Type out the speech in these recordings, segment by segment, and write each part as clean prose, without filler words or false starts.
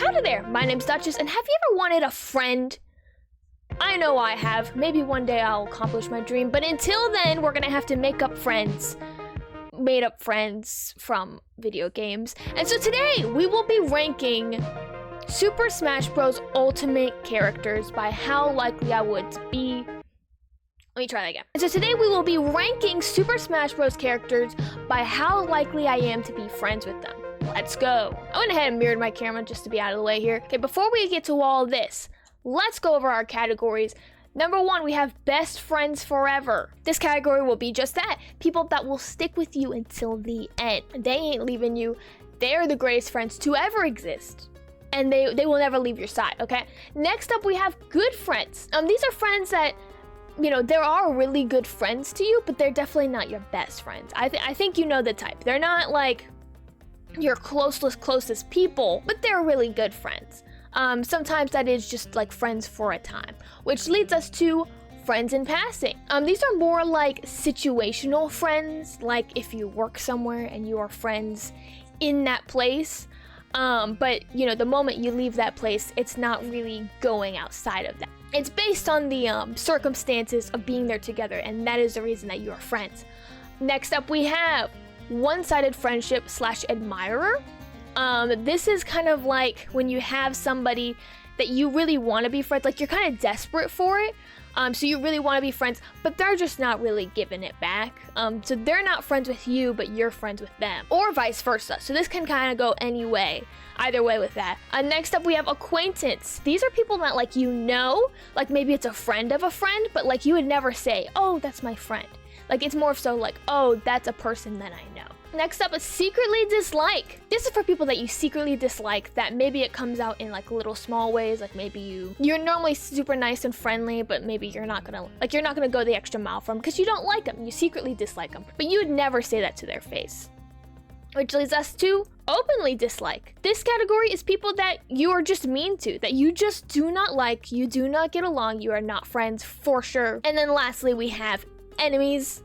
Howdy there, my name's Duchess, and have you ever wanted a friend? I know I have. Maybe one day I'll accomplish my dream, but until then, we're gonna have to make up friends. Made up friends from video games. And so today, we will be ranking Super Smash Bros. Ultimate characters by how likely I would be. Let me try that again. And so today we will be ranking Super Smash Bros. Characters by how likely I am to be friends with them. Let's go. I went ahead and mirrored my camera just to be out of the way here. Okay, before we get to all this, let's go over our categories. Number 1, we have best friends forever. This category will be just that. People that will stick with you until the end. They ain't leaving you. They're the greatest friends to ever exist. And they will never leave your side, okay? Next up, we have good friends. These are friends that, you know, there are really good friends to you, but they're definitely not your best friends. I think you know the type. They're not like your closest people, but they're really good friends. Sometimes that is just like friends for a time, which leads us to friends in passing. These are more like situational friends, like if you work somewhere and you are friends in that place, but you know, the moment you leave that place, it's not really going outside of that. It's based on the circumstances of being there together, and that is the reason that you are friends. Next up, we have one-sided friendship / admirer. This is kind of like when you have somebody that you really want to be friends, like you're kind of desperate for it. So you really want to be friends, but they're just not really giving it back. So they're not friends with you, but you're friends with them, or vice versa. So this can kind of go any way, either way with that. Next up, we have acquaintance. These are people that like, you know, like maybe it's a friend of a friend, but like you would never say, oh, that's my friend. Like it's more so like, oh, that's a person that I know. Next up is secretly dislike. This is for people that you secretly dislike, that maybe it comes out in like little small ways, like maybe you're normally super nice and friendly, but maybe you're not gonna go the extra mile for them because you don't like them, you secretly dislike them, but you would never say that to their face. Which leads us to openly dislike. This category is people that you are just mean to, that you just do not like, you do not get along, you are not friends for sure. And then lastly, we have enemies,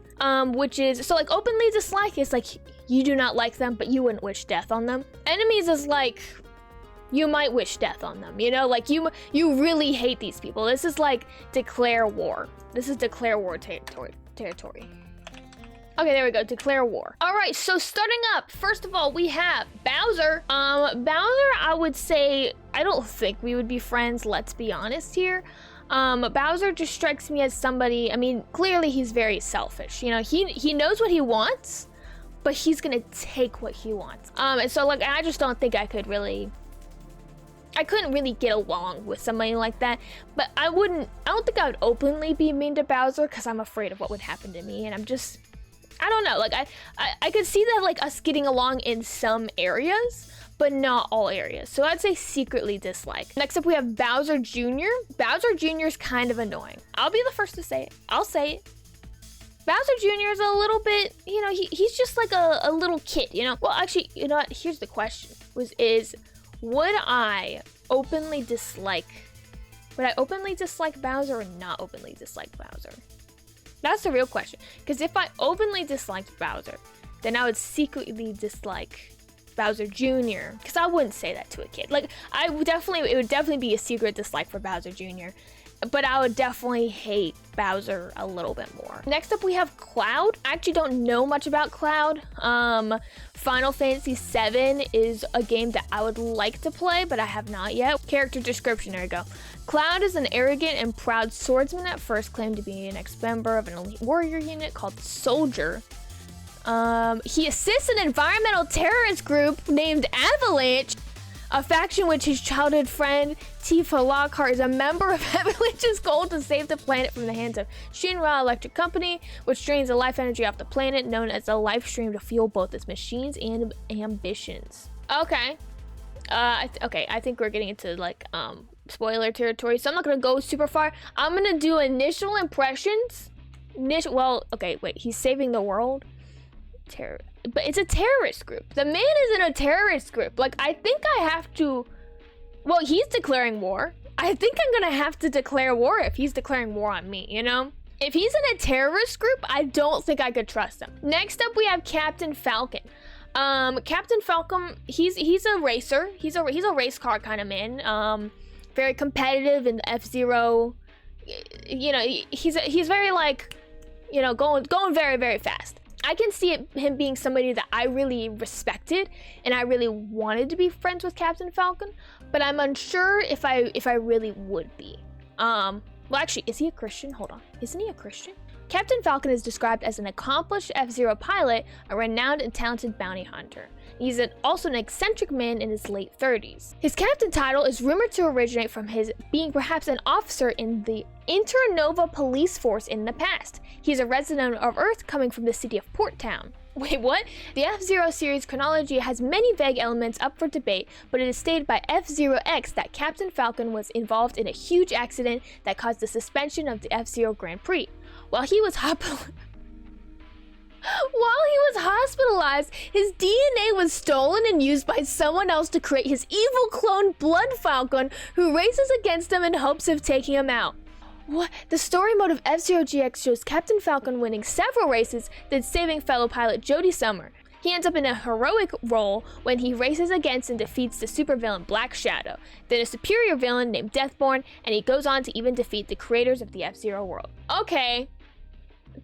which is, so like openly dislike is like, you do not like them, but you wouldn't wish death on them. Enemies is like, you might wish death on them, you know? Like you really hate these people. This is like declare war. This is declare war territory. Okay, there we go, declare war. All right, so starting up, first of all, we have Bowser. Bowser, I would say, I don't think we would be friends, let's be honest here. Bowser just strikes me as somebody, I mean, clearly he's very selfish. You know, he knows what he wants, but he's gonna take what he wants. And so like, I just don't think I couldn't really get along with somebody like that. But I don't think I would openly be mean to Bowser because I'm afraid of what would happen to me. And I don't know, like I could see that like us getting along in some areas, but not all areas. So I'd say secretly dislike. Next up, we have Bowser Jr. Bowser Jr. is kind of annoying. I'll be the first to say it. I'll say it. Bowser Jr. is a little bit, you know, he's just like a little kid, you know? Well, actually, you know what? Here's the question, would I openly dislike Bowser or not openly dislike Bowser? That's the real question. Because if I openly disliked Bowser, then I would secretly dislike Bowser Jr. Because I wouldn't say that to a kid. Like, it would definitely be a secret dislike for Bowser Jr., but I would definitely hate Bowser a little bit more. Next up, we have Cloud. I actually don't know much about Cloud. Final Fantasy VII is a game that I would like to play, but I have not yet. Character description, there we go. Cloud is an arrogant and proud swordsman at first claimed to be an ex-member of an elite warrior unit called Soldier. He assists an environmental terrorist group named Avalanche, a faction which his childhood friend Tifa Lockhart is a member of. Avalanche's goal to save the planet from the hands of Shinra Electric Company, which drains the life energy off the planet, known as a life stream, to fuel both its machines and ambitions. Okay. Okay, I think we're getting into like spoiler territory, so I'm not gonna go super far. I'm gonna do initial impressions. Well, okay, wait, he's saving the world. But it's a terrorist group. The man is in a terrorist group. Like, I think I have to, well, he's declaring war. I think I'm gonna have to declare war if he's declaring war on me, you know? If he's in a terrorist group, I don't think I could trust him. Next up, we have Captain Falcon. Captain Falcon, he's a racer. He's a race car kind of man. Very competitive in the F-Zero. You know, he's very like, you know, going very, very fast. I can see him being somebody that I really respected and I really wanted to be friends with Captain Falcon, but I'm unsure if I really would be. Well, actually, is he a Christian? Hold on. Isn't he a Christian? Captain Falcon is described as an accomplished F-Zero pilot, a renowned and talented bounty hunter. He's also an eccentric man in his late 30s. His captain title is rumored to originate from his being perhaps an officer in the Internova police force in the past. He's a resident of Earth coming from the city of Port Town. Wait, what? The F-Zero series chronology has many vague elements up for debate, but it is stated by F-Zero X that Captain Falcon was involved in a huge accident that caused the suspension of the F-Zero Grand Prix. While he was hospitalized, his DNA was stolen and used by someone else to create his evil clone Blood Falcon, who races against him in hopes of taking him out. What? The story mode of F-Zero GX shows Captain Falcon winning several races, then saving fellow pilot Jody Summer. He ends up in a heroic role when he races against and defeats the supervillain Black Shadow, then a superior villain named Deathborn, and he goes on to even defeat the creators of the F-Zero world. Okay,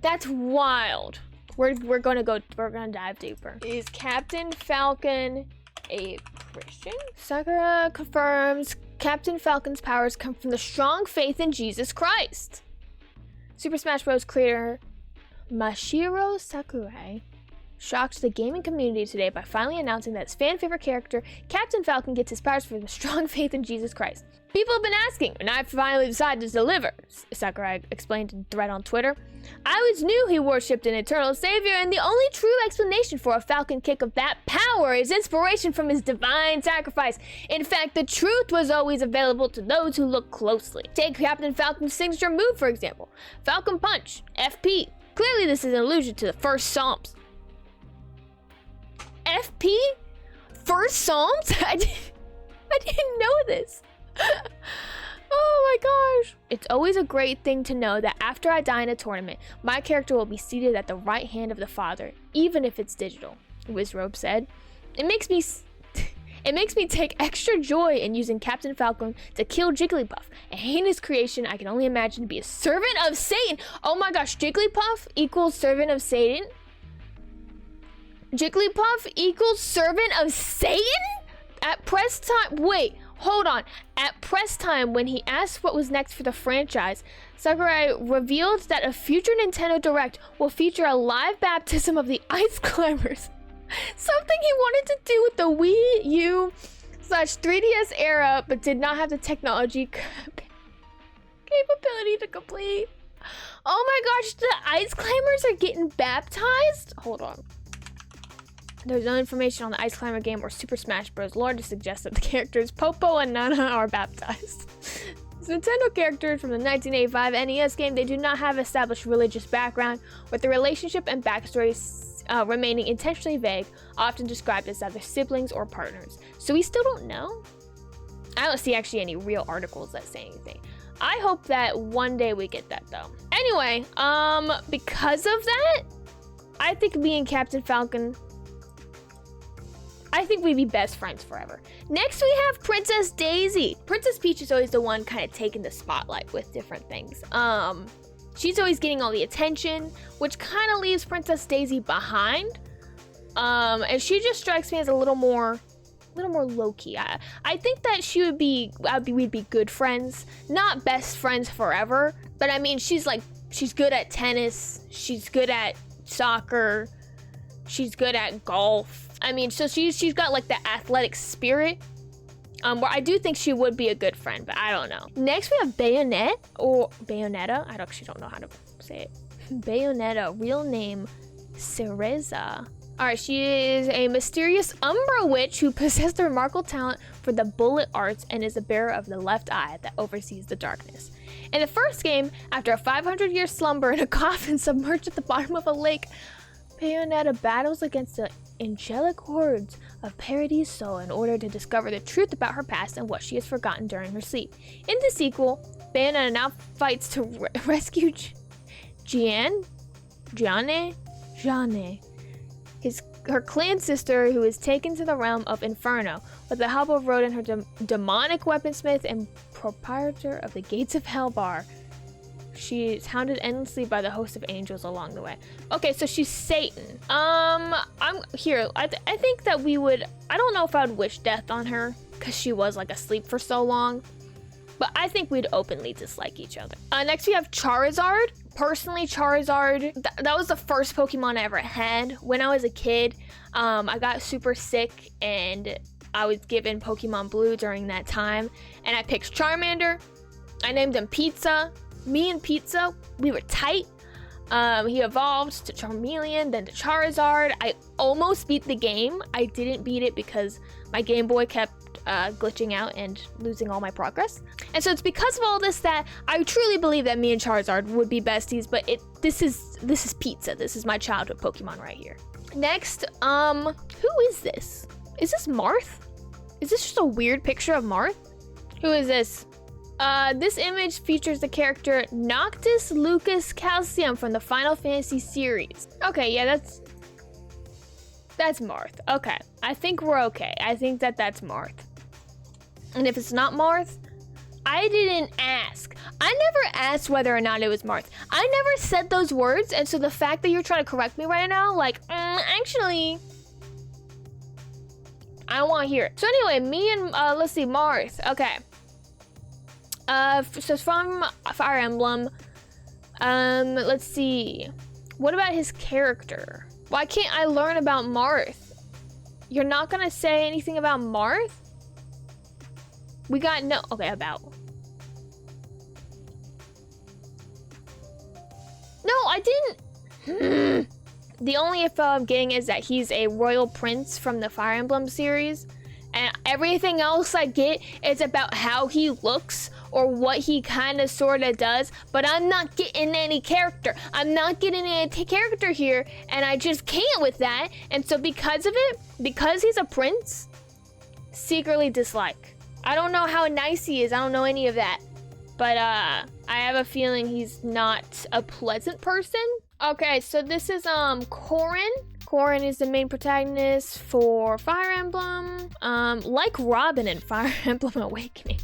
that's wild. We're gonna dive deeper. Is Captain Falcon a Christian? Sakura confirms Captain Falcon's powers come from the strong faith in Jesus Christ. Super Smash Bros. Creator Mashiro Sakurai shocked the gaming community today by finally announcing that his fan favorite character, Captain Falcon, gets his powers from the strong faith in Jesus Christ. People have been asking, and I finally decided to deliver, Sakurai explained in a thread on Twitter. I always knew he worshipped an eternal savior, and the only true explanation for a Falcon kick of that power is inspiration from his divine sacrifice. In fact, the truth was always available to those who look closely. Take Captain Falcon's signature move, for example. Falcon Punch, FP. Clearly this is an allusion to the first Psalms. FP? First Psalms? I didn't know this. Oh my gosh. It's always a great thing to know that after I die in a tournament, my character will be seated at the right hand of the Father, even if it's digital, Wizrobe said. It makes me take extra joy in using Captain Falcon to kill Jigglypuff, a heinous creation I can only imagine to be a servant of Satan. Oh my gosh, Jigglypuff equals servant of Satan? Jigglypuff equals servant of Satan? At press time, wait, hold on. At press time, when he asked what was next for the franchise, Sakurai revealed that a future Nintendo Direct will feature a live baptism of the Ice Climbers. Something he wanted to do with the Wii U/3DS era, but did not have the technology capability to complete. Oh my gosh, the Ice Climbers are getting baptized? Hold on. There's no information on the Ice Climber game or Super Smash Bros. Lore to suggest that the characters Popo and Nana are baptized. As Nintendo characters from the 1985 NES game, they do not have established religious background, with the relationship and backstory remaining intentionally vague, often described as either siblings or partners. So we still don't know? I don't see actually any real articles that say anything. I hope that one day we get that though. Anyway, because of that, I think me and Captain Falcon, I think we'd be best friends forever. Next, we have Princess Daisy. Princess Peach is always the one kind of taking the spotlight with different things. She's always getting all the attention, which kind of leaves Princess Daisy behind. And she just strikes me as a little more low-key. I think that we'd be good friends, not best friends forever. But I mean, she's good at tennis. She's good at soccer. She's good at golf. I mean, so she's got like the athletic spirit, where I do think she would be a good friend, but I don't know. Next we have Bayonetta, or Bayonetta. I actually don't know how to say it. Bayonetta, real name Cereza. All right, she is a mysterious Umbra witch who possessed a remarkable talent for the bullet arts and is a bearer of the left eye that oversees the darkness. In the first game, after a 500-year slumber in a coffin submerged at the bottom of a lake, Bayonetta battles against the angelic hordes of Paradiso in order to discover the truth about her past and what she has forgotten during her sleep. In the sequel, Bayonetta now fights to rescue Gianne, his her clan sister, who is taken to the realm of Inferno with the help of Rodin, her demonic weaponsmith and proprietor of the Gates of Hellbar. She is hounded endlessly by the host of angels along the way. Okay, so she's Satan. I'm here. I think that we would. I don't know if I would wish death on her because she was like asleep for so long. But I think we'd openly dislike each other. Next we have Charizard. Personally, Charizard, that was the first Pokemon I ever had. When I was a kid, I got super sick and I was given Pokemon Blue during that time. And I picked Charmander. I named him Pizza. Me and Pizza, we were tight. He evolved to Charmeleon, then to Charizard. I almost beat the game. I didn't beat it because my Game Boy kept glitching out and losing all my progress. And so it's because of all this that I truly believe that me and Charizard would be besties, but this is Pizza. This is my childhood Pokemon right here. Next, who is this? Is this Marth? Is this just a weird picture of Marth? Who is this? This image features the character Noctis Lucas Calcium from the Final Fantasy series. Okay, yeah, that's Marth. Okay, I think we're okay. I think that's Marth. And if it's not Marth, I didn't ask. I never asked whether or not it was Marth. I never said those words, and so the fact that you're trying to correct me right now, like, actually, I don't want to hear it. So anyway, me and, let's see, Marth. Okay. So it's from Fire Emblem. Let's see. What about his character? Why can't I learn about Marth? You're not gonna say anything about Marth? We got no... Okay, about. No, I didn't... The only info I'm getting is that he's a royal prince from the Fire Emblem series. And everything else I get is about how he looks or what he kind of sort of does, but I'm not getting any character. I'm not getting any character here, and I just can't with that. And so because of it, because he's a prince, secretly dislike. I don't know how nice he is. I don't know any of that. But I have a feeling he's not a pleasant person. Okay, so this is Corrin. Corrin is the main protagonist for Fire Emblem, like Robin in Fire Emblem Awakening.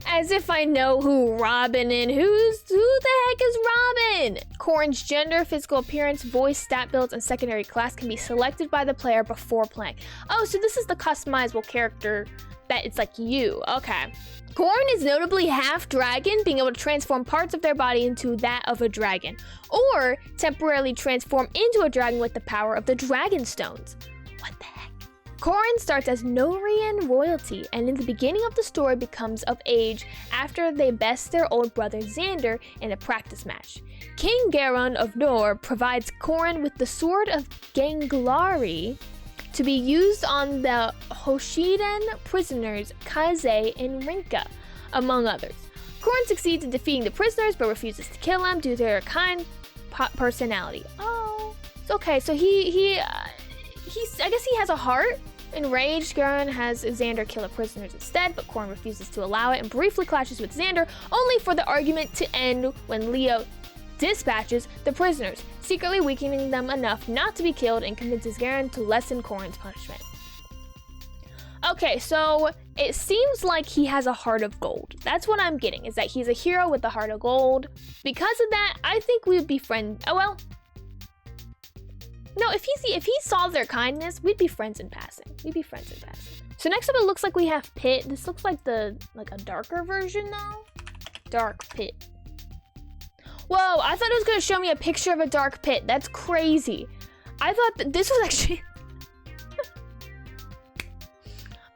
As if I know who Robin and who the heck is Robin? Corrin's gender, physical appearance, voice, stat builds, and secondary class can be selected by the player before playing. Oh, so this is the customizable character that it's like you. Okay. Corrin is notably half dragon, being able to transform parts of their body into that of a dragon, or temporarily transform into a dragon with the power of the dragon stones. What the heck? Corrin starts as Norian royalty, and in the beginning of the story becomes of age after they best their old brother Xander in a practice match. King Garon of Nor provides Corrin with the Sword of Ganglari to be used on the Hoshiden prisoners Kaze and Rinka, among others. Corrin succeeds in defeating the prisoners but refuses to kill them due to her kind personality. Oh, it's okay. So he's I guess he has a heart. Enraged, Garon has Xander kill the prisoners instead, but Corrin refuses to allow it and briefly clashes with Xander, only for the argument to end when Leo dispatches the prisoners, secretly weakening them enough not to be killed, and convinces Garon to lessen Corrin's punishment. Okay, so it seems like he has a heart of gold. That's what I'm getting, is that he's a hero with a heart of gold. Because of that, I think we would be friends. Oh well. No, if he solved their kindness, we'd be friends in passing. We'd be friends in passing. So next up, it looks like we have Pit. This looks like a darker version though. Dark Pit. Whoa, I thought it was gonna show me a picture of a dark pit. That's crazy. I thought that this was actually...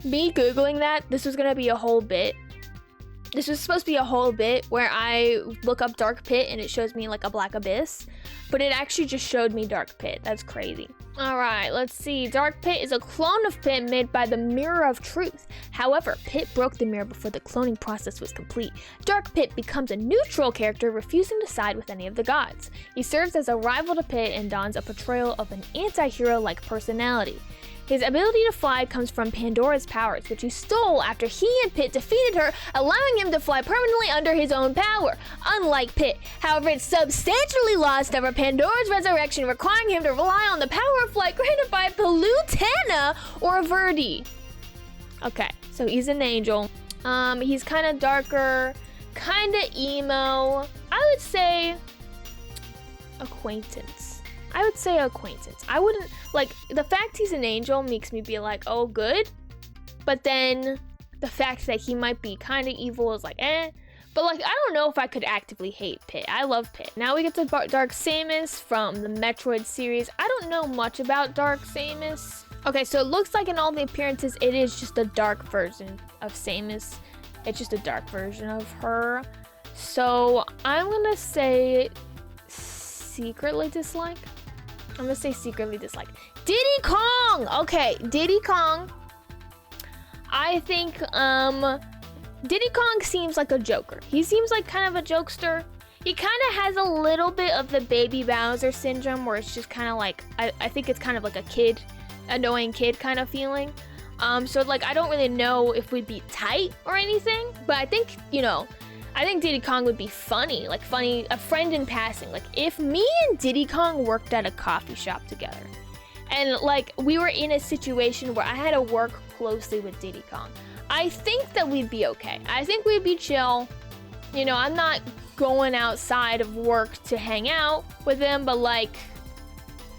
Me Googling that, this was gonna be a whole bit. This was supposed to be a whole bit where I look up dark pit and it shows me like a black abyss. But it actually just showed me dark pit. That's crazy. Alright, let's see. Dark Pit is a clone of Pit made by the Mirror of Truth. However, Pit broke the mirror before the cloning process was complete. Dark Pit becomes a neutral character, refusing to side with any of the gods. He serves as a rival to Pit and dons a portrayal of an anti-hero-like personality. His ability to fly comes from Pandora's powers, which he stole after he and Pit defeated her, allowing him to fly permanently under his own power, unlike Pit. However, it's substantially lost after Pandora's resurrection, requiring him to rely on the power of flight granted by Palutena or Verdi. Okay, so he's an angel. He's kind of darker, kind of emo. I would say acquaintance. I wouldn't, like, the fact he's an angel makes me be like, oh, good. But then the fact that he might be kind of evil is like, eh. But, like, I don't know if I could actively hate Pit. I love Pit. Now we get to Dark Samus from the Metroid series. I don't know much about Dark Samus. Okay, so it looks like in all the appearances, it is just a dark version of Samus. It's just a dark version of her. So I'm gonna say secretly dislike. Diddy Kong! Okay, Diddy Kong. I think, Diddy Kong seems like a joker. He seems like kind of a jokester. He kind of has a little bit of the Baby Bowser syndrome, where it's just kind of like, I think it's kind of like a kid, annoying kid kind of feeling. So like, I don't really know if we'd be tight or anything, but I think, you know, I think Diddy Kong would be funny, a friend in passing. Like, if me and Diddy Kong worked at a coffee shop together, and like, we were in a situation where I had to work closely with Diddy Kong, I think that we'd be okay. I think we'd be chill. You know, I'm not going outside of work to hang out with him, but like,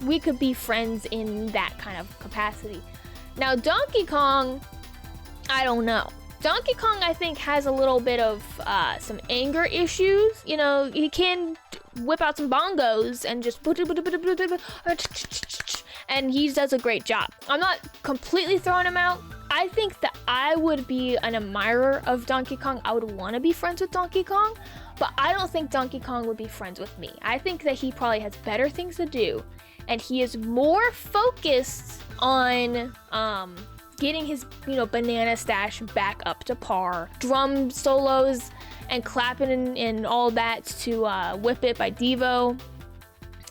we could be friends in that kind of capacity. Now, Donkey Kong, I don't know. Donkey Kong, I think, has a little bit of some anger issues. You know, he can whip out some bongos and just, and he does a great job. I'm not completely throwing him out. I think that I would be an admirer of Donkey Kong. I would want to be friends with Donkey Kong, but I don't think Donkey Kong would be friends with me. I think that he probably has better things to do, and he is more focused on getting his, you know, banana stash back up to par. Drum solos and clapping and all that to Whip It by Devo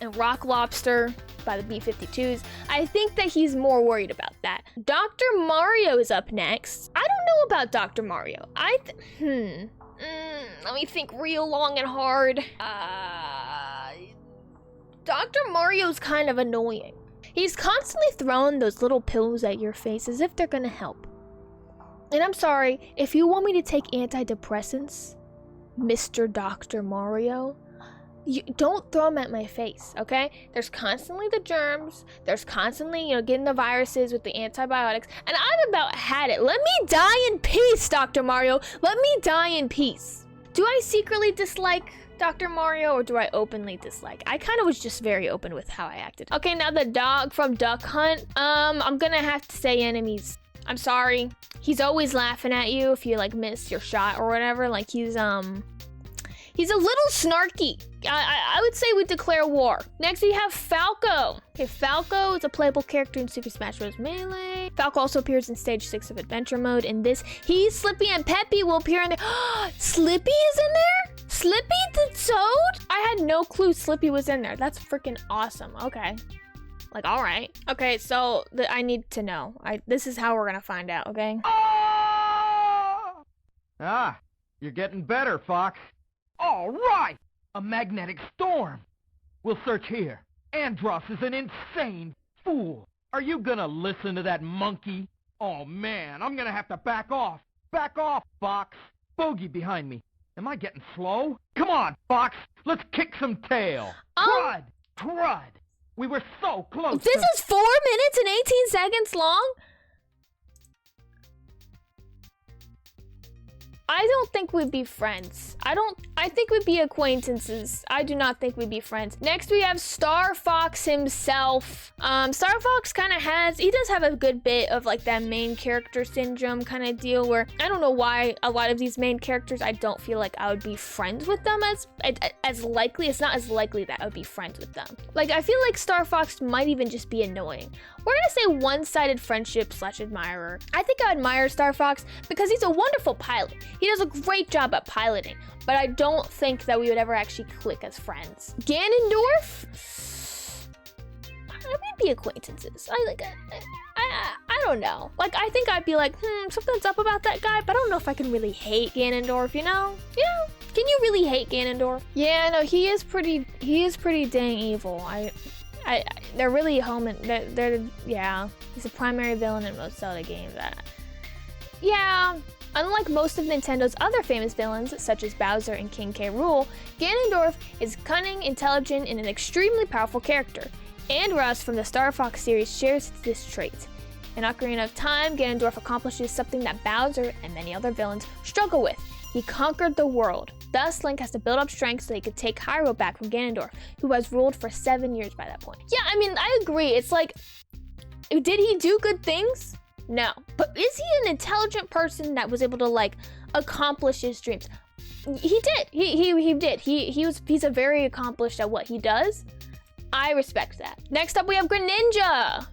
and Rock Lobster by the B-52s. I think that he's more worried about that. Dr. Mario is up next. I don't know about Dr. Mario. Let me think real long and hard. Dr. Mario's kind of annoying. He's constantly throwing those little pills at your face as if they're gonna help. And I'm sorry, if you want me to take antidepressants, Mr. Dr. Mario, you don't throw them at my face, okay? There's constantly the germs, there's constantly, you know, getting the viruses with the antibiotics, and I've about had it. Let me die in peace, Dr. Mario. Let me die in peace. Do I secretly dislike Dr. Mario, or do I openly dislike? I kind of was just very open with how I acted. Okay, now the dog from Duck Hunt. I'm gonna have to say enemies. I'm sorry. He's always laughing at you if you like miss your shot or whatever. Like, he's a little snarky. I would say we declare war. Next we have Falco. Okay, Falco is a playable character in Super Smash Bros. Melee. Falco also appears in Stage 6 of Adventure Mode. In this, he, Slippy, and Peppy will appear in there. Slippy is in there? Slippy the Toad? I had no clue Slippy was in there. That's freaking awesome. Okay. Like, all right. Okay, so I need to know. This is how we're gonna find out, okay? Ah, you're getting better, Fox. All right! A magnetic storm. We'll search here. Andros is an insane fool. Are you gonna listen to that monkey? Oh, man, I'm gonna have to back off. Back off, Fox. Bogey behind me. Am I getting slow? Come on, Fox. Let's kick some tail. Crud. We were so close. This is 4 minutes and 18 seconds long? I don't think we'd be friends. I think we'd be acquaintances. I do not think we'd be friends. Next we have Star Fox himself. Star Fox he does have a good bit of like that main character syndrome kind of deal where I don't know why a lot of these main characters, I don't feel like I would be friends with them as likely. It's not as likely that I would be friends with them. Like, I feel like Star Fox might even just be annoying. We're gonna say one-sided friendship / admirer. I think I admire Star Fox because he's a wonderful pilot. He does a great job at piloting, but I don't think that we would ever actually click as friends. Ganondorf? I maybe acquaintances. I don't know. Like, I think I'd be like, something's up about that guy, but I don't know if I can really hate Ganondorf, you know? Can you really hate Ganondorf? Yeah, no, he is pretty dang evil. They're really yeah, he's a primary villain in most Zelda games. Yeah, unlike most of Nintendo's other famous villains, such as Bowser and King K. Rool, Ganondorf is cunning, intelligent, and an extremely powerful character. And Russ from the Star Fox series shares this trait. In Ocarina of Time, Ganondorf accomplishes something that Bowser and many other villains struggle with. He conquered the world. Thus, Link has to build up strength so he could take Hyrule back from Ganondorf, who has ruled for 7 years by that point. Yeah, I mean, I agree. It's like, did he do good things? No. But is he an intelligent person that was able to, like, accomplish his dreams? He did. He did. He's a very accomplished at what he does. I respect that. Next up, we have Greninja.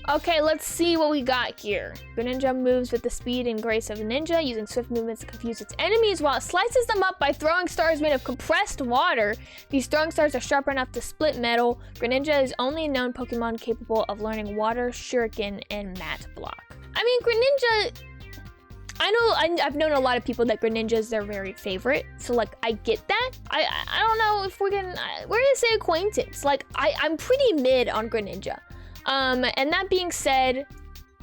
Okay, let's see what we got here. Greninja moves with the speed and grace of a ninja, using swift movements to confuse its enemies while it slices them up by throwing stars made of compressed water. These throwing stars are sharp enough to split metal. Greninja is only known Pokemon capable of learning Water, Shuriken, and Mat Block. I mean, Greninja, I've known a lot of people that Greninja is their very favorite, so like I get that. I don't know if we're gonna say acquaintance. Like I'm pretty mid on Greninja. And that being said,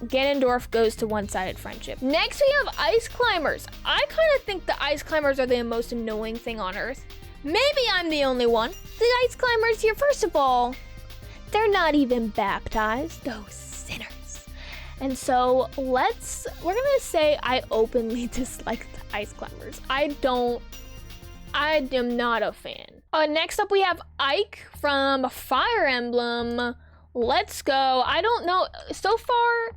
Ganondorf goes to one-sided friendship. Next we have Ice Climbers. I kind of think the Ice Climbers are the most annoying thing on Earth. Maybe I'm the only one. The Ice Climbers here, first of all, they're not even baptized, those sinners. And so we're gonna say I openly dislike the Ice Climbers. I am not a fan. Next up we have Ike from Fire Emblem. Let's go. I don't know. So far,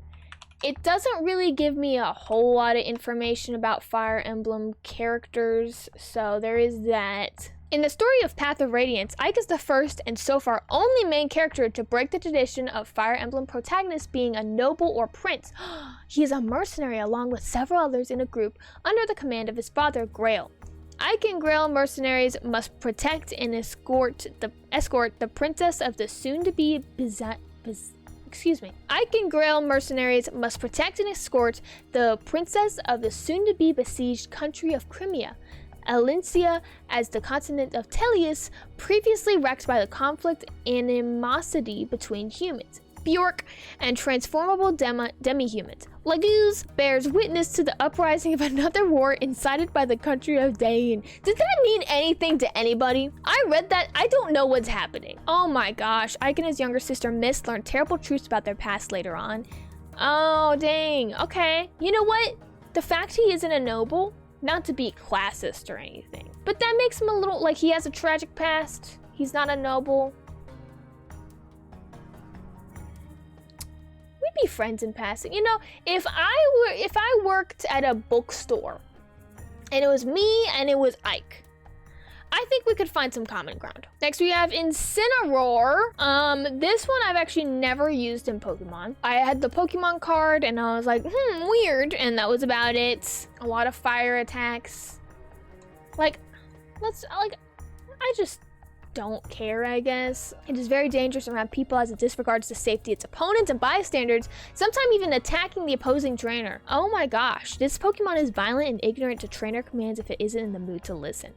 it doesn't really give me a whole lot of information about Fire Emblem characters, so there is that. In the story of Path of Radiance, Ike is the first and so far only main character to break the tradition of Fire Emblem protagonists being a noble or prince. He is a mercenary along with several others in a group under the command of his father, Grail. Ike and Grail mercenaries must protect and escort the princess of the soon-to-be Ike and Grail mercenaries must protect and escort the princess of the soon-to-be besieged country of Crimea, Alincia, as the continent of Tellius, previously wrecked by the conflict and animosity between humans, Bjork, and transformable demi-humans. Laguz bears witness to the uprising of another war incited by the country of Dain. Does that mean anything to anybody? I read that. I don't know what's happening. Oh my gosh. Ike and his younger sister Miss learn terrible truths about their past later on. Oh, dang. Okay. You know what? The fact he isn't a noble, not to be classist or anything, but that makes him a little, like, he has a tragic past. He's not a noble. Be friends in passing. You know, if I worked at a bookstore and it was me and it was Ike, I think we could find some common ground. Next we have Incineroar. This one I've actually never used in Pokemon. I had the Pokemon card and I was like, weird, and that was about it. A lot of fire attacks. I just don't care, I guess. It is very dangerous around people as it disregards the safety of its opponents and bystanders, sometimes even attacking the opposing trainer. Oh my gosh, this Pokemon is violent and ignorant to trainer commands if it isn't in the mood to listen.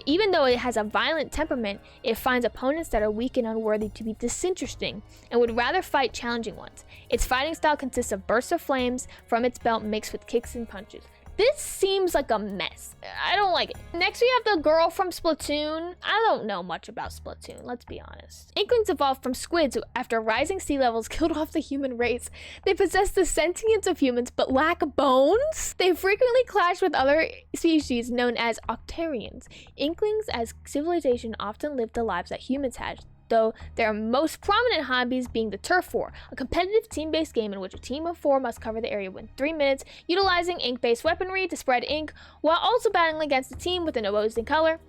Even though it has a violent temperament, it finds opponents that are weak and unworthy to be disinteresting and would rather fight challenging ones. Its fighting style consists of bursts of flames from its belt mixed with kicks and punches. This seems like a mess. I don't like it. Next, we have the girl from Splatoon. I don't know much about Splatoon, let's be honest. Inklings evolved from squids who, after rising sea levels, killed off the human race. They possess the sentience of humans but lack bones. They frequently clash with other species known as Octarians. Inklings as civilization often live the lives that humans had, though their most prominent hobbies being the Turf War, a competitive team-based game in which a team of 4 must cover the area within 3 minutes, utilizing ink-based weaponry to spread ink, while also battling against a team with an opposing color.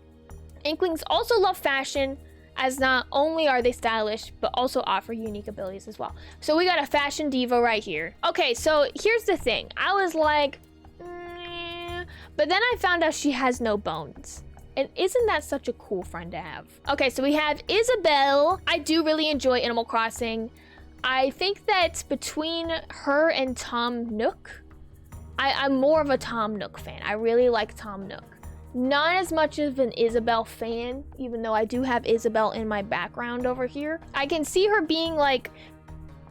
Inklings also love fashion, as not only are they stylish, but also offer unique abilities as well. So we got a fashion diva right here. Okay, so here's the thing. I was like, but then I found out she has no bones. And isn't that such a cool friend to have? Okay, so we have Isabelle. I do really enjoy Animal Crossing. I think that between her and Tom Nook, I'm more of a Tom Nook fan. I really like Tom Nook. Not as much of an Isabelle fan, even though I do have Isabelle in my background over here. I can see her being like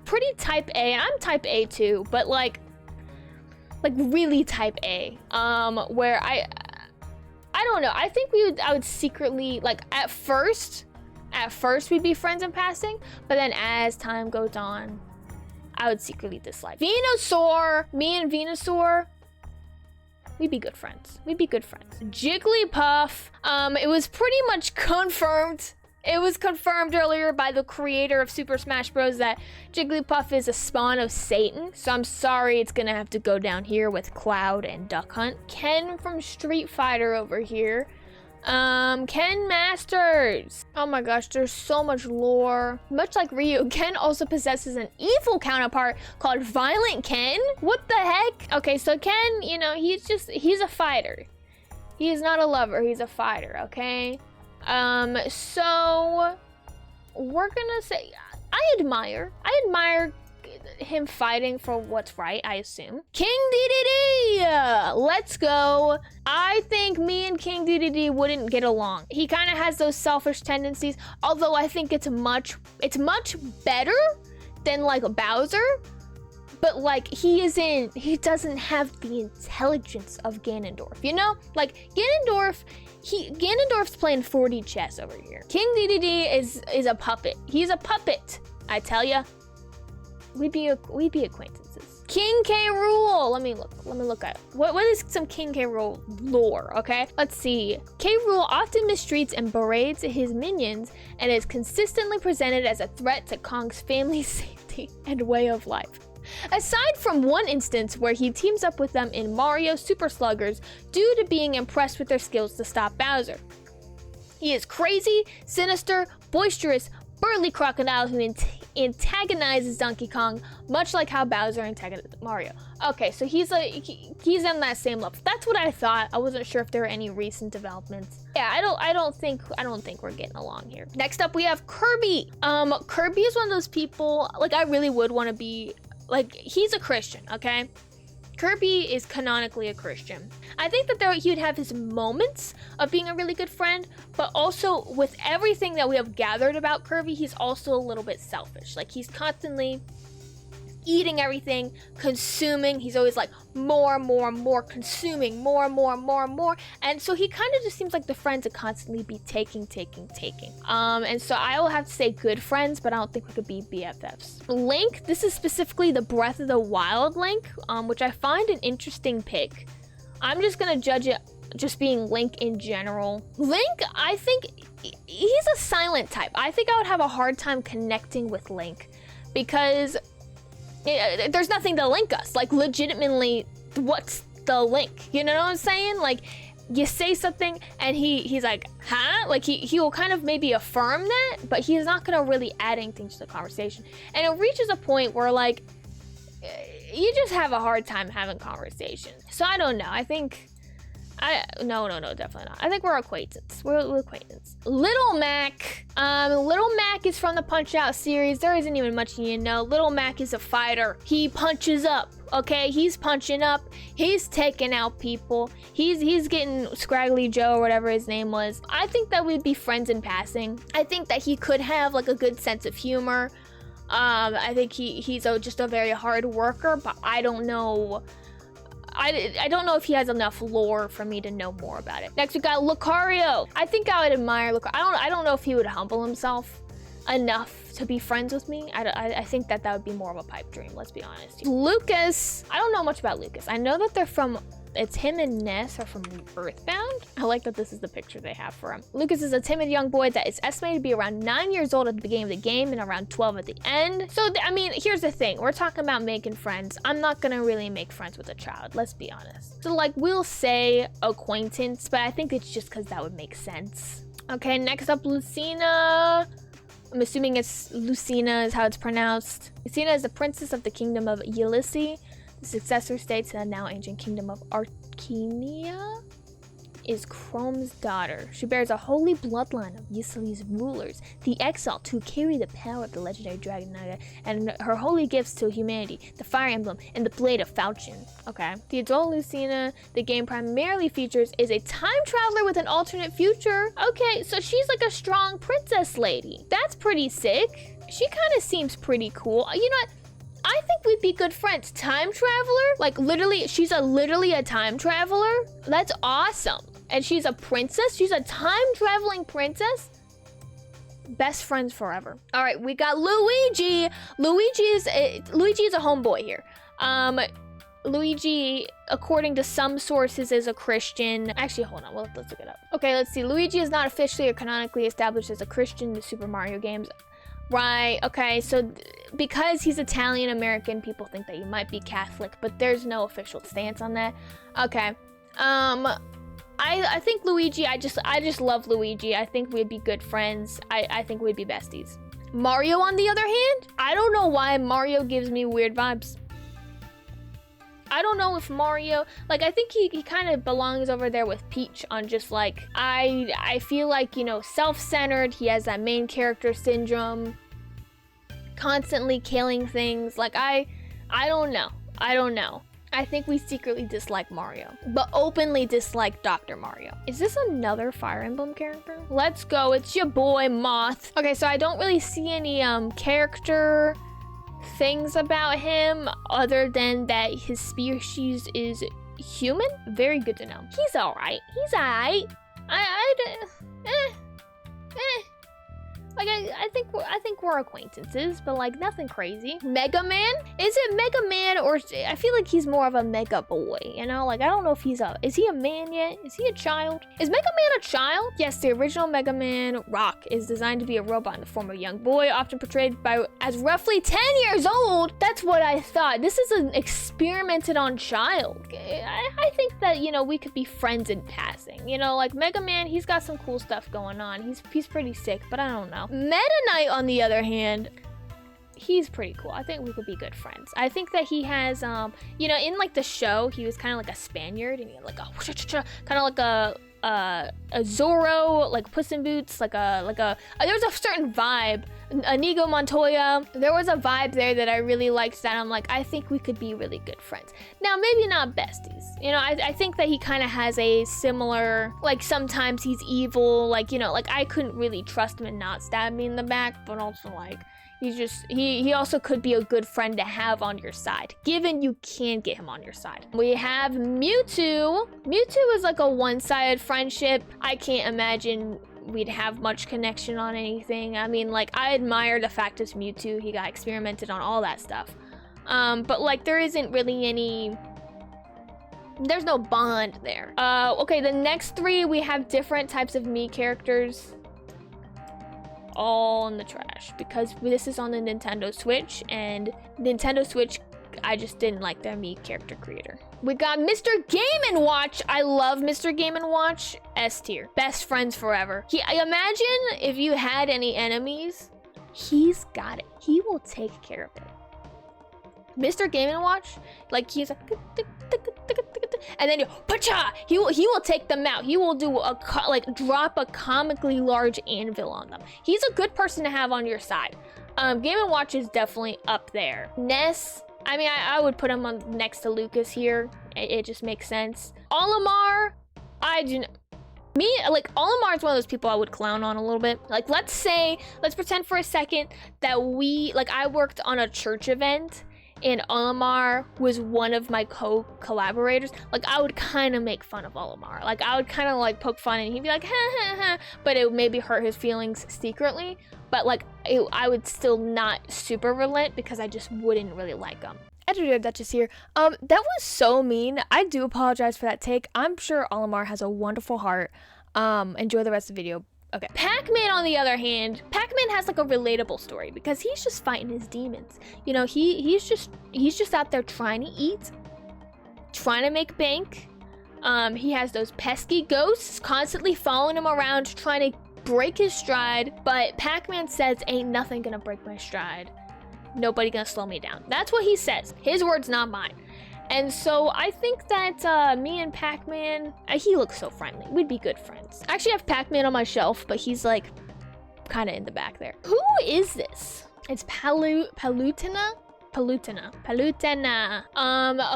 pretty type A, and I'm type A too, but like really type A. Where I don't know. I think I would secretly, like, at first we'd be friends in passing, but then as time goes on, I would secretly dislike Venusaur. Me and Venusaur, we'd be good friends. Jigglypuff, it was pretty much confirmed. It was confirmed earlier by the creator of Super Smash Bros. That Jigglypuff is a spawn of Satan. So I'm sorry it's gonna have to go down here with Cloud and Duck Hunt. Ken from Street Fighter over here. Ken Masters. Oh my gosh, there's so much lore. Much like Ryu, Ken also possesses an evil counterpart called Violent Ken. What the heck? Okay, so Ken, you know, he's a fighter. He is not a lover, he's a fighter, okay? So we're gonna say I admire him fighting for what's right, I assume. King DDD! Let's go. I think me and King DDD wouldn't get along. He kind of has those selfish tendencies, although I think it's much better than like Bowser. But like he doesn't have the intelligence of Ganondorf, you know? Like Ganondorf's playing 4D chess over here. King DDD is a puppet. He's a puppet, I tell ya. We'd be acquaintances. King K. Rool. Let me look at it. What is some King K. Rool lore? Okay, let's see. K. Rool often mistreats and berates his minions, and is consistently presented as a threat to Kong's family safety and way of life. Aside from one instance where he teams up with them in Mario Super Sluggers due to being impressed with their skills to stop Bowser. He is crazy, sinister, boisterous, burly crocodile who antagonizes Donkey Kong, much like how Bowser antagonizes Mario. Okay, so he's on that same level. That's what I thought. I wasn't sure if there were any recent developments. Yeah, I don't think we're getting along here. Next up, we have Kirby. Kirby is one of those people, like, I really would want to be. Like, he's a Christian, okay? Kirby is canonically a Christian. I think that he would have his moments of being a really good friend, but also with everything that we have gathered about Kirby, he's also a little bit selfish. Like, he's constantly eating everything, consuming. He's always like more, consuming more. And so he kind of just seems like the friend to constantly be taking. And so I will have to say good friends, but I don't think we could be BFFs. Link, this is specifically the Breath of the Wild Link, which I find an interesting pick. I'm just gonna judge it just being Link in general. Link, I think he's a silent type. I think I would have a hard time connecting with Link because there's nothing to link us. Like, legitimately, what's the link? You know what I'm saying? Like, you say something and he's like, huh? Like, he will kind of maybe affirm that, but he's not gonna really add anything to the conversation. And it reaches a point where, like, you just have a hard time having conversations. So I don't know. I think no, definitely not. I think we're acquaintance. We're acquaintance. Little Mac. Little Mac is from the Punch-Out series. There isn't even much you know. Little Mac is a fighter. He punches up. Okay, he's punching up. He's taking out people. He's getting Scraggly Joe or whatever his name was. I think that we'd be friends in passing. I think that he could have like a good sense of humor. I think he's just a very hard worker, but I don't know. I don't know if he has enough lore for me to know more about it. Next, we got Lucario. I think I would admire Lucario. I don't know if he would humble himself enough to be friends with me. I think that would be more of a pipe dream, let's be honest. Lucas. I don't know much about Lucas. I know that they're from, it's him and Ness are from Earthbound. I like that this is the picture they have for him. Lucas is a timid young boy that is estimated to be around 9 years old at the beginning of the game and around 12 at the end. So, I mean, here's the thing. We're talking about making friends. I'm not gonna really make friends with a child, let's be honest. So, like, we'll say acquaintance, but I think it's just because that would make sense. Okay, next up, Lucina. I'm assuming it's Lucina is how it's pronounced. Lucina is the princess of the kingdom of Ulysses, the successor state to the now ancient kingdom of Archenia. is Chrome's daughter. She bears a holy bloodline of Ysali's rulers, the Exalt, who carry the power of the legendary dragon Naga, and her holy gifts to humanity, the Fire Emblem, and the Blade of Falchion. Okay. The adult Lucina the game primarily features is a time traveler with an alternate future. Okay, so she's like a strong princess lady. That's pretty sick. She kind of seems pretty cool. You know what? I think we'd be good friends. Time traveler? Like literally, she's literally a time traveler? That's awesome. And she's a princess? She's a time traveling princess? Best friends forever. All right, we got Luigi. Luigi is a homeboy here. Luigi, according to some sources, is a Christian. Actually, hold on, let's look it up. Okay, let's see. Luigi is not officially or canonically established as a Christian in the Super Mario games. Right, okay, so because he's Italian American, people think that he might be Catholic, but there's no official stance on that. Okay, I think Luigi, I just love Luigi. I think we'd be good friends. I think we'd be besties. Mario, on the other hand, I don't know why Mario gives me weird vibes. I don't know if Mario, like, I think he kind of belongs over there with Peach on just like, I feel like, you know, self-centered. He has that main character syndrome, constantly killing things. Like, I don't know. I think we secretly dislike Mario, but openly dislike Dr. Mario. Is this another Fire Emblem character? Let's go, it's your boy Moth. Okay, so I don't really see any character things about him other than that his species is human. Very good to know. He's all right. I think we're acquaintances, but like nothing crazy. Mega Man? Is it Mega Man, or I feel like he's more of a Mega Boy, you know? Like I don't know if is he a man yet? Is he a child? Is Mega Man a child? Yes, the original Mega Man, Rock, is designed to be a robot in the form of a young boy, often portrayed as roughly 10 years old. That's what I thought. This is an experimented on child. I think that, you know, we could be friends in passing. You know, like Mega Man, he's got some cool stuff going on. He's pretty sick, but I don't know. Meta Knight, on the other hand, he's pretty cool. I think we could be good friends. I think that he has, you know, in like the show, he was kind of like a Spaniard, and he had like a kind of like a Zorro, like Puss in Boots, there was a certain vibe. Inigo Montoya, there was a vibe there that I really liked, that I'm like, I think we could be really good friends. Now, maybe not besties. You know, I think that he kind of has a similar, like sometimes he's evil, like, you know, like I couldn't really trust him and not stab me in the back, but also like, he also could be a good friend to have on your side, given you can get him on your side. We have Mewtwo. Mewtwo is like a one-sided friendship. I can't imagine we'd have much connection on anything. I mean, like, I admire the fact it's Mewtwo. He got experimented on, all that stuff. But like, there isn't really there's no bond there. Okay, the next three, we have different types of Mii characters. All in the trash, because this is on the Nintendo Switch, and Nintendo Switch, I just didn't like their Mii character creator. We got Mr. Game & Watch. I love Mr. Game & Watch. S tier. Best friends forever. Imagine if you had any enemies, he's got it. He will take care of it. Mr. Game & Watch, like, he's like, and then pacha, he will take them out. He will do drop a comically large anvil on them. He's a good person to have on your side. Game & Watch is definitely up there. Ness, I mean, I would put him on next to Lucas here. It just makes sense. Olimar, Olimar is one of those people I would clown on a little bit. Like, let's pretend for a second that I worked on a church event, and Olimar was one of my collaborators. Like, I would kind of make fun of Olimar. Like, I would kind of like poke fun, and he'd be like, ha ha ha, but it would maybe hurt his feelings secretly. But like, I would still not super relent, because I just wouldn't really like him. Editor Duchess here. That was so mean. I do apologize for that take. I'm sure Olimar has a wonderful heart. Enjoy the rest of the video. Okay. Pac-Man, on the other hand, Pac-Man has like a relatable story, because he's just fighting his demons. You know, he's just out there trying to eat, trying to make bank. He has those pesky ghosts constantly following him around, trying to break his stride. But Pac-Man says, ain't nothing gonna break my stride. Nobody gonna slow me down. That's what he says. His words, not mine. And so I think that me and Pac-Man, he looks so friendly. We'd be good friends. I actually have Pac-Man on my shelf, but he's like kind of in the back there. Who is this? It's Palutena? Palutena.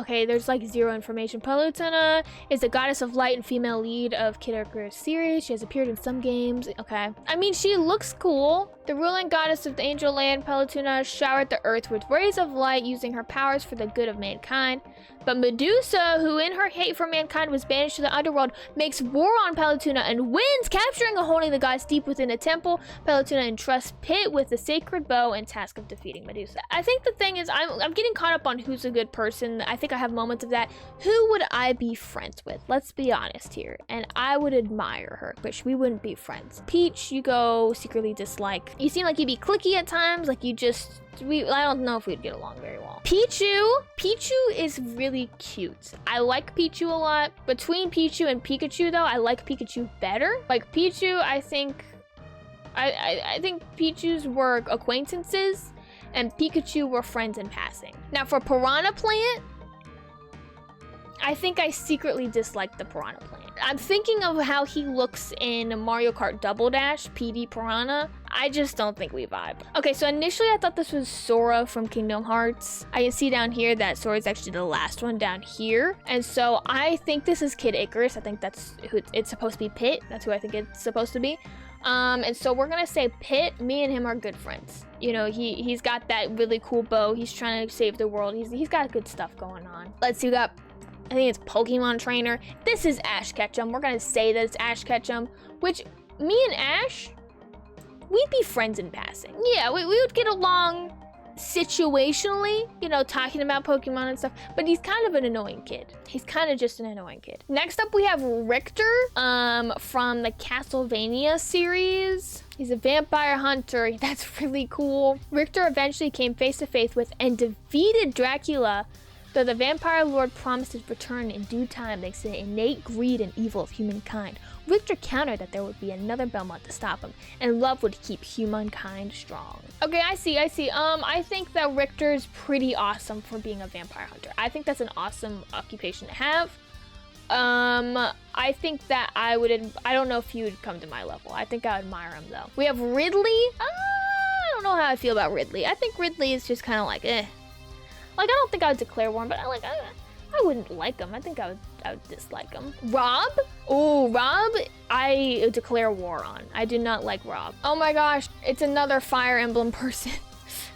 Okay, there's like zero information. Palutena is the goddess of light and female lead of Kid Icarus series. She has appeared in some games. Okay. I mean, she looks cool. The ruling goddess of the angel land, Palutena, showered the earth with rays of light using her powers for the good of mankind. But Medusa, who in her hate for mankind was banished to the underworld, makes war on Palutena and wins, capturing and holding the goddess deep within a temple. Palutena entrusts Pit with the sacred bow and task of defeating Medusa. I think the thing is, I'm getting caught up on who's a good person. I think I have moments of that. Who would I be friends with? Let's be honest here. And I would admire her, but we wouldn't be friends. Peach, you go secretly dislike. You seem like you'd be cliquey at times, like you just... I don't know if we'd get along very well. Pichu is really cute. I like Pichu a lot. Between Pichu and Pikachu though, I like Pikachu better. Like Pichu, I think Pichu's were acquaintances and Pikachu were friends in passing. Now for Piranha Plant, I think I secretly dislike the Piranha Plant. I'm thinking of how he looks in Mario Kart Double Dash, PD Piranha. I just don't think we vibe. Okay, so initially I thought this was Sora from Kingdom Hearts. I can see down here that Sora is actually the last one down here. And so I think this is Kid Icarus. I think that's who it's supposed to be. Pit. That's who I think it's supposed to be. And so we're gonna say Pit, me and him are good friends. You know, he's got that really cool bow. He's trying to save the world. He's got good stuff going on. Let's see, we got, I think it's Pokemon Trainer. This is Ash Ketchum. We're gonna say that it's Ash Ketchum, which me and Ash, we'd be friends in passing. Yeah, we would get along situationally, you know, talking about Pokemon and stuff, but he's kind of an annoying kid. He's kind of just an annoying kid. Next up, we have Richter from the Castlevania series. He's a vampire hunter. That's really cool. Richter eventually came face to face with and defeated Dracula, though the vampire lord promised his return in due time thanks to the innate greed and evil of humankind. Richter countered that there would be another Belmont to stop him, and love would keep humankind strong. Okay, I see. I think that Richter's pretty awesome for being a vampire hunter. I think that's an awesome occupation to have. I think that I don't know if he would come to my level. I think I admire him though. We have Ridley. I don't know how I feel about Ridley. I think Ridley is just kind of like, eh. Like, I don't think I would declare war, but I wouldn't like him. I think I would dislike him. Rob? Oh, Rob, I declare war on. I do not like Rob. Oh my gosh, it's another Fire Emblem person.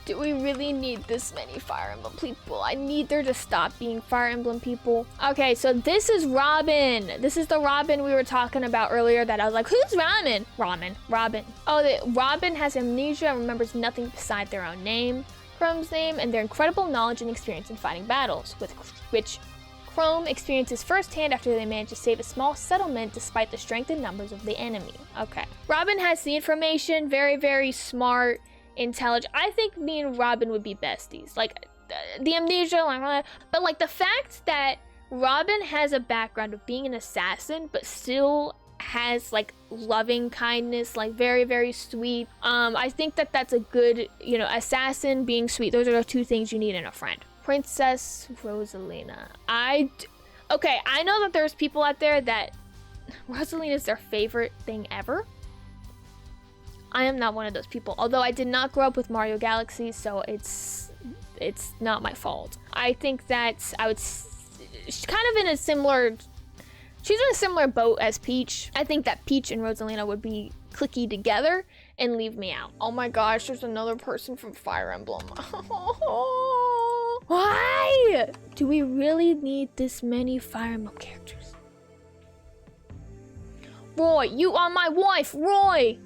Do we really need this many Fire Emblem people? I need there to stop being Fire Emblem people. Okay, so this is Robin. This is the Robin we were talking about earlier that I was like, who's Robin? Robin. Oh, Robin has amnesia and remembers nothing beside their own name. Chrome's name, and their incredible knowledge and experience in fighting battles, which Chrome experiences firsthand after they manage to save a small settlement despite the strength and numbers of the enemy. Okay. Robin has the information, very, very smart, intelligent. I think me and Robin would be besties. Like, the amnesia, but like the fact that Robin has a background of being an assassin, but still has like loving kindness, like very, very sweet. I think that that's a good, you know, assassin being sweet. Those are the two things you need in a friend. Princess Rosalina. Okay, I know that there's people out there that Rosalina is their favorite thing ever. I am not one of those people, although I did not grow up with Mario Galaxy, so it's not my fault. I think that she's kind of in a similar, she's in a similar boat as Peach. I think that Peach and Rosalina would be cliquey together and leave me out. Oh my gosh, there's another person from Fire Emblem. Why? Do we really need this many Fire Emblem characters? Roy, you are my wife, Roy!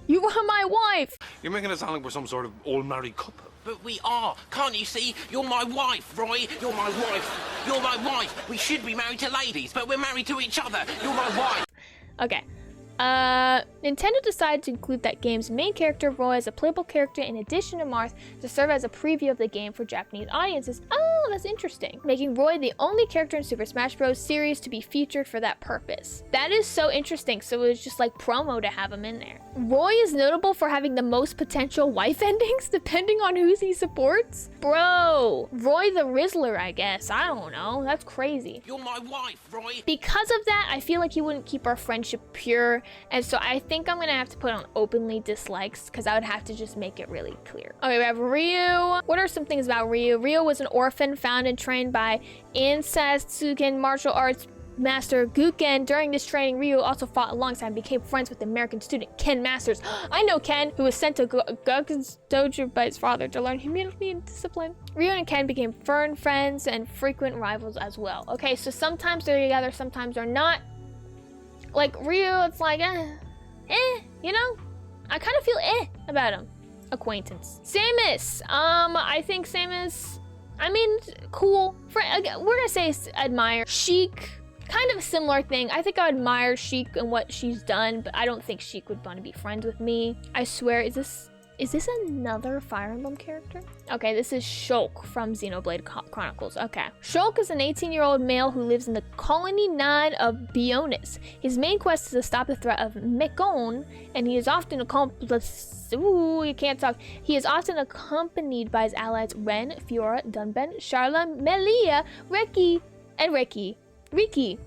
You are my wife! You're making it sound like we're some sort of old married couple. But we are. Can't you see? You're my wife, Roy. You're my wife. You're my wife. We should be married to ladies, but we're married to each other. You're my wife. Okay. Nintendo decided to include that game's main character, Roy, as a playable character in addition to Marth to serve as a preview of the game for Japanese audiences. Oh, that's interesting. Making Roy the only character in Super Smash Bros. Series to be featured for that purpose. That is so interesting, so it was just like promo to have him in there. Roy is notable for having the most potential wife endings, depending on who he supports. Bro, Roy the Rizzler, I guess. I don't know. That's crazy. You're my wife, Roy. Because of that, I feel like he wouldn't keep our friendship pure, and so I think I'm gonna have to put on openly dislikes, because I would have to just make it really clear. Okay, we have Ryu. What are some things about Ryu? Ryu was an orphan found and trained by Ansatsuken martial arts master Guken. During this training, Ryu also fought alongside and became friends with American student Ken Masters. I know Ken, who was sent to Guken's dojo by his father to learn humility and discipline. Ryu and Ken became firm friends and frequent rivals as well. Okay, so sometimes they're together, sometimes they're not. Like Ryu, it's like, you know? I kind of feel about him. Acquaintance. Samus. I think Samus, I mean, cool. We're gonna say admire. Sheik, kind of a similar thing. I think I admire Sheik and what she's done, but I don't think Sheik would want to be friends with me. I swear, is this another Fire Emblem character? Okay, this is Shulk from Xenoblade Chronicles. Okay. Shulk is an 18-year-old male who lives in the Colony 9 of Bionis. His main quest is to stop the threat of Mekon, and he is often He is often accompanied by his allies Ren, Fiora, Dunben, Sharla, Melia, Riki.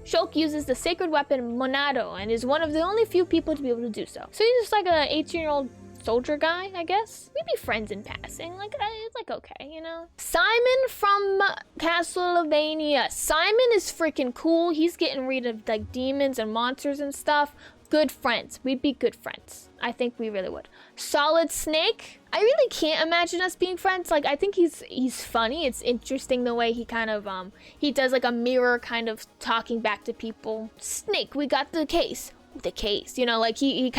Shulk uses the sacred weapon Monado and is one of the only few people to be able to do so. So he's just like an 18-year-old soldier guy, I guess. We'd be friends in passing. Like, it's like, okay, you know? Simon from Castlevania. Simon is freaking cool. He's getting rid of like demons and monsters and stuff. Good friends. We'd be good friends. I think we really would. Solid Snake. I really can't imagine us being friends. Like, I think he's funny. It's interesting the way he kind of, he does like a mirror kind of talking back to people. Snake, we got the case, you know, like he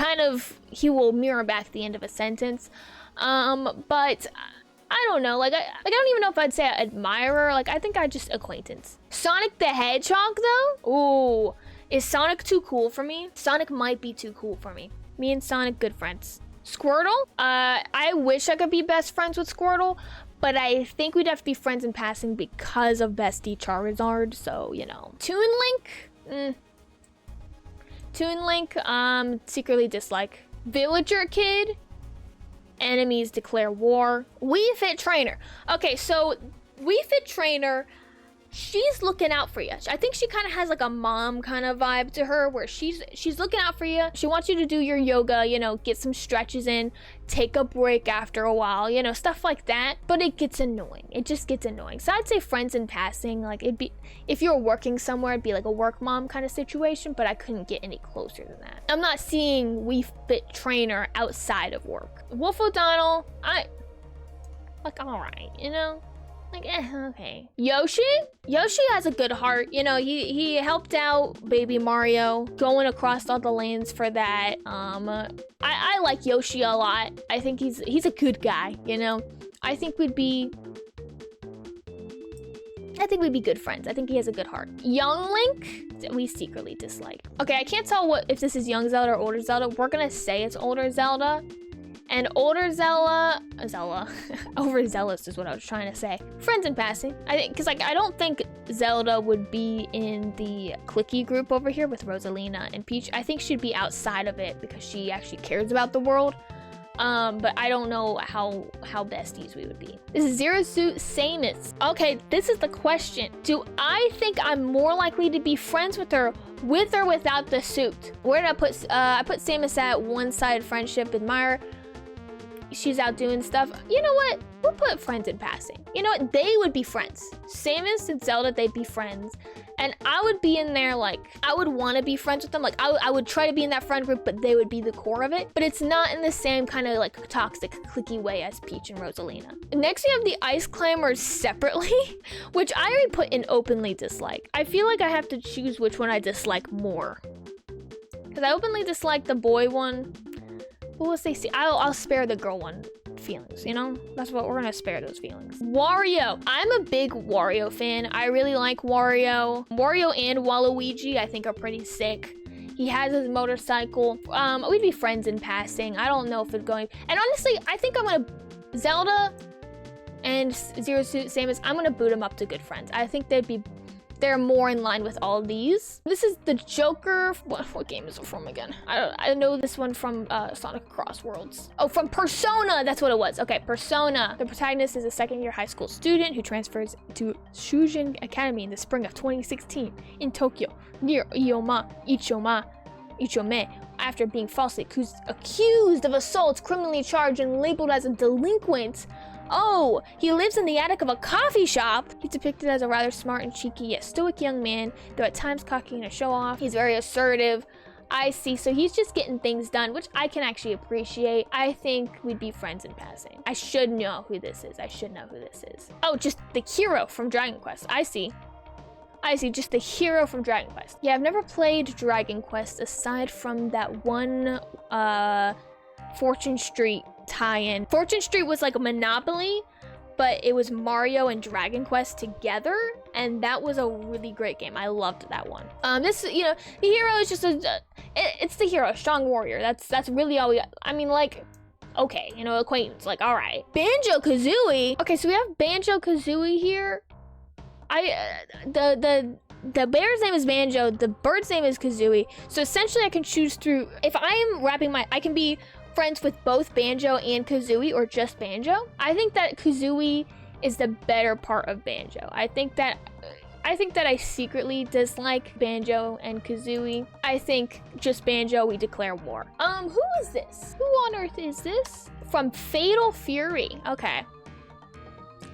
will mirror back the end of a sentence. But I don't know, like I don't even know if I'd say admirer. Like, I think I just acquaintance. Sonic the Hedgehog though? Ooh, is Sonic too cool for me? Sonic might be too cool for me. Me and Sonic, good friends. Squirtle? I wish I could be best friends with Squirtle, but I think we'd have to be friends in passing because of Bestie Charizard, so, you know. Toon Link? Toon Link, secretly dislike. Villager Kid? Enemies declare war. Wii Fit Trainer. Okay, so Wii Fit Trainer, she's looking out for you. I think she kind of has like a mom kind of vibe to her where she's looking out for you. She wants you to do your yoga, you know, get some stretches in, take a break after a while, you know, stuff like that. But it gets annoying. It just gets annoying. So I'd say friends in passing. Like, it'd be, if you were working somewhere, it'd be like a work mom kind of situation, but I couldn't get any closer than that. I'm not seeing Wii Fit Trainer outside of work. Wolf O'Donnell, like, all right, you know? Like, okay. Yoshi has a good heart. You know, he helped out Baby Mario going across all the lands for that. I like Yoshi a lot. I think he's a good guy, you know? I think we'd be good friends. I think he has a good heart. Young Link, we secretly dislike. Okay, I can't tell if this is young Zelda or older Zelda. We're gonna say it's older Zelda. And older Zelda, overzealous is what I was trying to say. Friends in passing. I think, because like, I don't think Zelda would be in the cliquey group over here with Rosalina and Peach. I think she'd be outside of it because she actually cares about the world. But I don't know how besties we would be. This is Zero Suit Samus. Okay, this is the question. Do I think I'm more likely to be friends with her with or without the suit? Where did I put, I put Samus at one-sided friendship, admire. She's out doing stuff. You know what? We'll put friends in passing. You know what? They would be friends. Samus and Zelda, they'd be friends. And I would be in there, like, I would want to be friends with them. Like, I would try to be in that friend group, but they would be the core of it. But it's not in the same kind of, like, toxic, cliquey way as Peach and Rosalina. Next, we have the Ice Climbers separately, which I already put in openly dislike. I feel like I have to choose which one I dislike more. Because I openly dislike the boy one. Well, let's say, I'll spare the girl one feelings, you know? That's what we're gonna spare those feelings. Wario. I'm a big Wario fan. I really like Wario. Wario and Waluigi, I think, are pretty sick. He has his motorcycle. We'd be friends in passing. I don't know if it's going. And honestly, I think I'm gonna Zelda and Zero Suit Samus. I'm gonna boot them up to good friends. I think they're more in line with all these. This is the Joker. What game is it from again? I know this one from Sonic Cross Worlds. Oh, from Persona. That's what it was. Okay, Persona. The protagonist is a second-year high school student who transfers to Shujin Academy in the spring of 2016 in Tokyo, near Ichome, after being falsely accused of assault, criminally charged, and labeled as a delinquent. Oh, he lives in the attic of a coffee shop. He's depicted as a rather smart and cheeky yet stoic young man, though at times cocky and a show-off. He's very assertive. I see, so he's just getting things done, which I can actually appreciate. I think we'd be friends in passing. I should know who this is. Oh, just the hero from Dragon Quest. I see, just the hero from Dragon Quest. Yeah, I've never played Dragon Quest aside from that one Fortune Street tie-in. Fortune Street was like a Monopoly, but it was Mario and Dragon Quest together, and that was a really great game. I loved that one. This, the hero is just it's the hero, strong warrior. That's really all we got. I mean, like, okay, acquaintance, like, all right. Banjo-Kazooie. Okay, so we have Banjo-Kazooie here. The bear's name is Banjo, the bird's name is Kazooie. So essentially I can choose through, if I am wrapping I can be friends with both Banjo and Kazooie or just Banjo. I think that Kazooie is the better part of Banjo. I think that I secretly dislike Banjo and Kazooie. I think just Banjo, we declare war. Who is this? Who on earth is this? From Fatal Fury. Okay.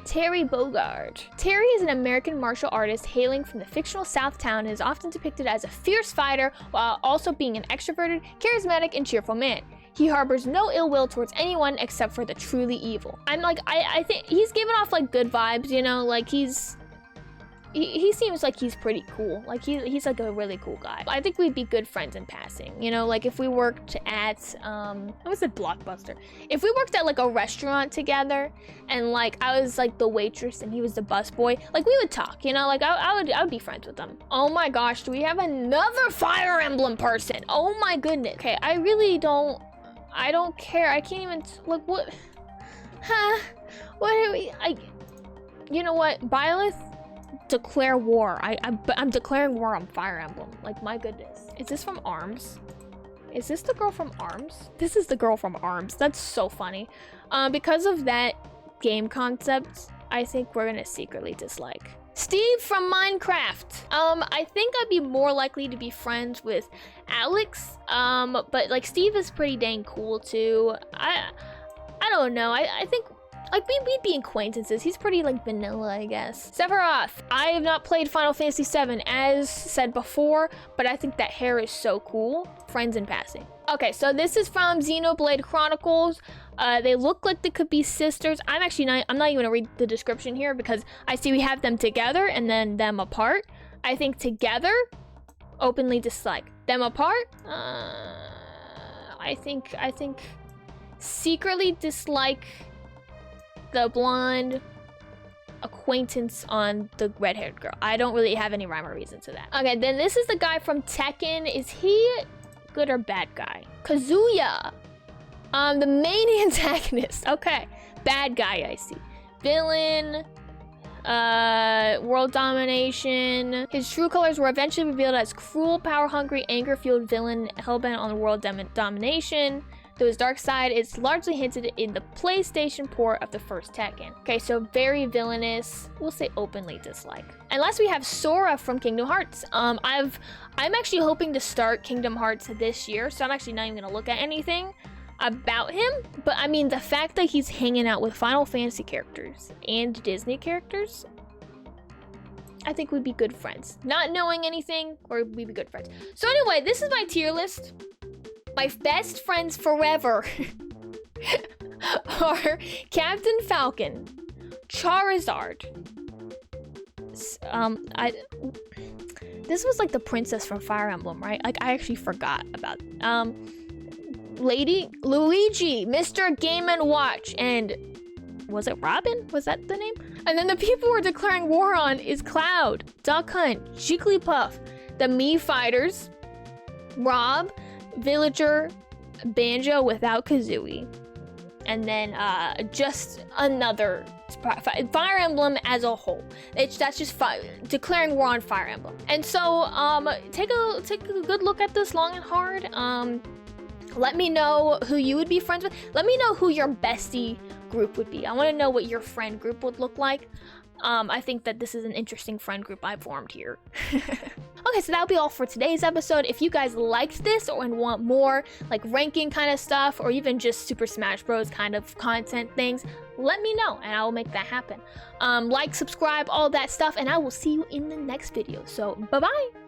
Terry Bogard. Terry is an American martial artist hailing from the fictional South Town and is often depicted as a fierce fighter while also being an extroverted, charismatic, and cheerful man. He harbors no ill will towards anyone except for the truly evil. I think he's giving off like good vibes, like he seems like he's pretty cool. Like he's like a really cool guy. I think we'd be good friends in passing. Like if we worked at I said Blockbuster. If we worked at like a restaurant together and like I was like the waitress and he was the busboy, like we would talk, like I would be friends with them. Oh my gosh, do we have another Fire Emblem person? Oh my goodness. Okay, I don't care. I can't even look what what are we you know what? Byleth, declare war. I'm declaring war on Fire Emblem. Like, my goodness. Is this from ARMS? Is this the girl from ARMS? This is the girl from ARMS. That's so funny. Because of that game concept, I think we're gonna secretly dislike Steve from Minecraft. I think I'd be more likely to be friends with Alex. But like Steve is pretty dang cool too. I don't know. I think like we'd be acquaintances. He's pretty like vanilla, I guess. Sephiroth. I have not played Final Fantasy VII as said before, but I think that hair is so cool. Friends in passing. Okay, so this is from Xenoblade Chronicles. They look like they could be sisters. I'm not even gonna read the description here because I see we have them together and then them apart. I think together, openly dislike. Them apart, I think secretly dislike the blonde acquaintance on the red-haired girl. I don't really have any rhyme or reason to that. Okay, then this is the guy from Tekken. Is he good or bad guy? Kazuya. The main antagonist. Okay, bad guy, I see. Villain. World domination. His true colors were eventually revealed as cruel, power-hungry, anger-fueled villain hellbent on world domination. Though his dark side is largely hinted in the PlayStation port of the first Tekken. Okay, so very villainous. We'll say openly dislike. And last we have Sora from Kingdom Hearts. I'm actually hoping to start Kingdom Hearts this year, so I'm actually not even gonna look at anything about him. But I mean, the fact that he's hanging out with Final Fantasy characters and Disney characters, I think we'd be good friends. Not knowing anything, or we'd be good friends. So anyway, this is my tier list. My best friends forever are Captain Falcon, Charizard. This was like the princess from Fire Emblem, right? Like I actually forgot about. Lady Luigi, Mr. Game & Watch, and was it Robin? Was that the name? And then the people we're declaring war on is Cloud, Duck Hunt, Jigglypuff, the Mii Fighters, Rob, Villager, Banjo without Kazooie, and then just another Fire Emblem as a whole. That's just declaring war on Fire Emblem. And so take a good look at this long and hard. Let me know who you would be friends with. Let me know who your bestie group would be. I want to know what your friend group would look like. I think that this is an interesting friend group I've formed here. Okay, so that'll be all for today's episode. If you guys liked this and want more like ranking kind of stuff, or even just Super Smash Bros kind of content things, let me know and I will make that happen. Like, subscribe, all that stuff, and I will see you in the next video. So bye-bye.